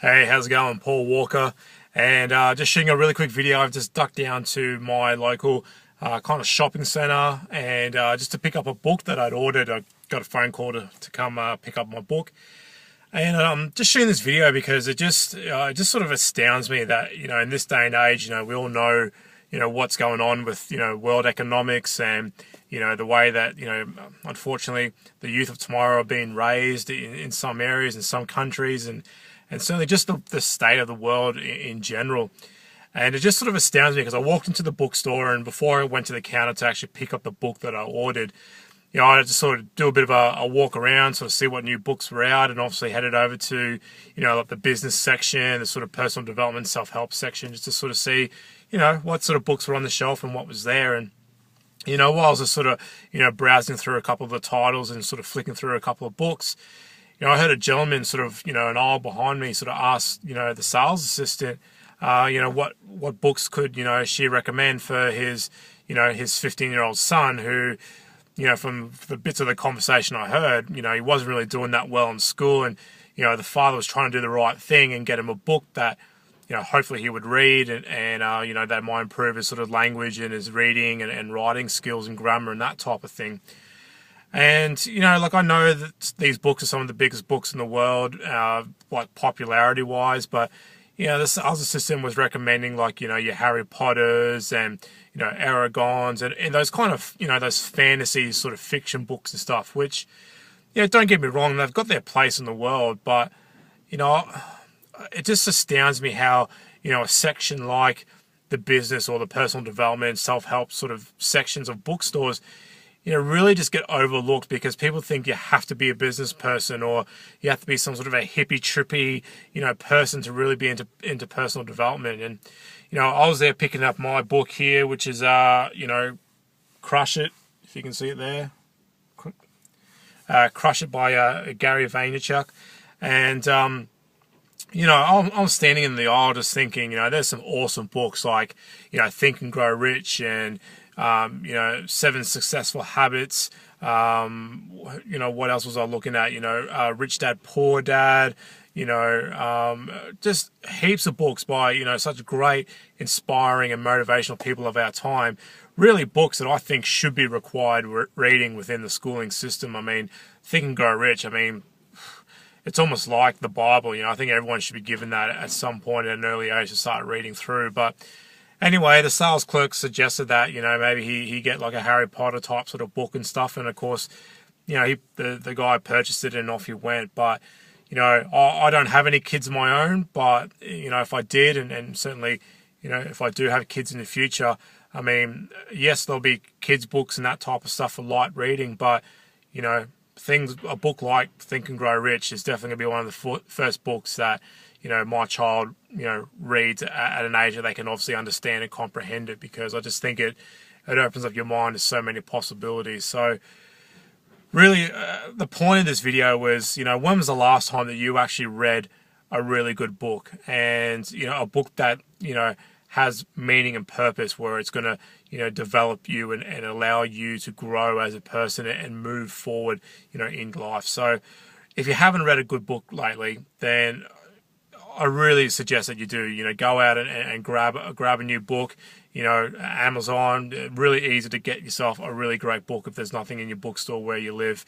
Hey, how's it going? Paul Walker, and just shooting a really quick video. I've just ducked down to my local kind of shopping centre and just to pick up a book that I'd ordered. I got a phone call to come pick up my book, and just shooting this video because it just sort of astounds me that in this day and age, we all know what's going on with world economics and the way that unfortunately the youth of tomorrow are being raised in some areas in some countries, and certainly just the state of the world in general. And it just sort of astounds me because I walked into the bookstore, and before I went to the counter to actually pick up the book that I ordered, I had to sort of do a bit of a walk around, sort of see what new books were out, and obviously headed over to, like the business section, the sort of personal development, self-help section, just to sort of see, what sort of books were on the shelf and what was there. And, while I was just sort of, browsing through a couple of the titles and sort of flicking through a couple of books, I heard a gentleman sort of, an aisle behind me sort of ask, the sales assistant, what books could, she recommend for his, his 15-year-old son who, from the bits of the conversation I heard, he wasn't really doing that well in school, and, the father was trying to do the right thing and get him a book that, hopefully he would read and that might improve his sort of language and his reading and writing skills and grammar and that type of thing. And, I know that these books are some of the biggest books in the world, like popularity-wise, but, the sales assistant was recommending, like, your Harry Potters and, Aragons and those kind of, those fantasy sort of fiction books and stuff, which, don't get me wrong, they've got their place in the world, but, it just astounds me how, a section like the business or the personal development, self-help sort of sections of bookstores, really just get overlooked because people think you have to be a business person or you have to be some sort of a hippie, trippy, person to really be into personal development. And, I was there picking up my book here, which is, Crush It, if you can see it there. Crush It by Gary Vaynerchuk. And, I'm standing in the aisle just thinking, there's some awesome books like, Think and Grow Rich and, 7 Successful Habits. What else was I looking at? Rich Dad, Poor Dad. Just heaps of books by such great, inspiring, and motivational people of our time. Really, books that I think should be required reading within the schooling system. I mean, Think and Grow Rich. I mean, it's almost like the Bible. I think everyone should be given that at some point at an early age to start reading through. But anyway, the sales clerk suggested that, maybe he get like a Harry Potter type sort of book and stuff. And of course, the guy purchased it and off he went. But, I don't have any kids of my own. But, if I did, and certainly, if I do have kids in the future, I mean, yes, there'll be kids' books and that type of stuff for light reading. But, a book like Think and Grow Rich is definitely going to be one of the first books that, my child, reads at an age that they can obviously understand and comprehend it, because I just think it opens up your mind to so many possibilities. So really, the point of this video was, when was the last time that you actually read a really good book, and, a book that, has meaning and purpose, where it's going to, develop you and allow you to grow as a person and move forward, in life. So if you haven't read a good book lately, then I really suggest that you do, go out and grab a new book, Amazon, really easy to get yourself a really great book if there's nothing in your bookstore where you live.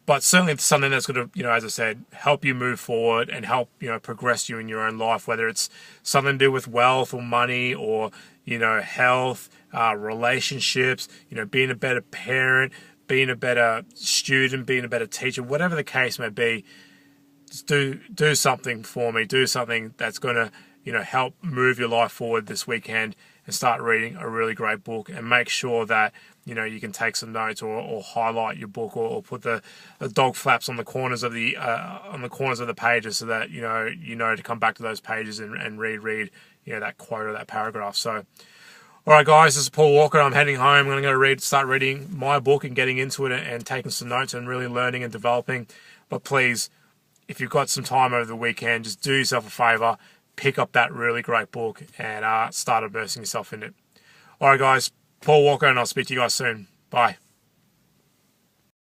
But certainly it's something that's going to, as I said, help you move forward and help, progress you in your own life, whether it's something to do with wealth or money or, health, relationships, being a better parent, being a better student, being a better teacher, whatever the case may be. Just do something for me. Do something that's going to, help move your life forward this weekend, and start reading a really great book, and make sure that, you can take some notes or highlight your book or put the dog flaps on the corners of the pages so that, to come back to those pages and reread, that quote or that paragraph. So, all right, guys, this is Paul Walker. I'm heading home. I'm going to start reading my book and getting into it and taking some notes and really learning and developing. But please, if you've got some time over the weekend, just do yourself a favor, pick up that really great book and start immersing yourself in it. All right, guys, Paul Walker, and I'll speak to you guys soon. Bye.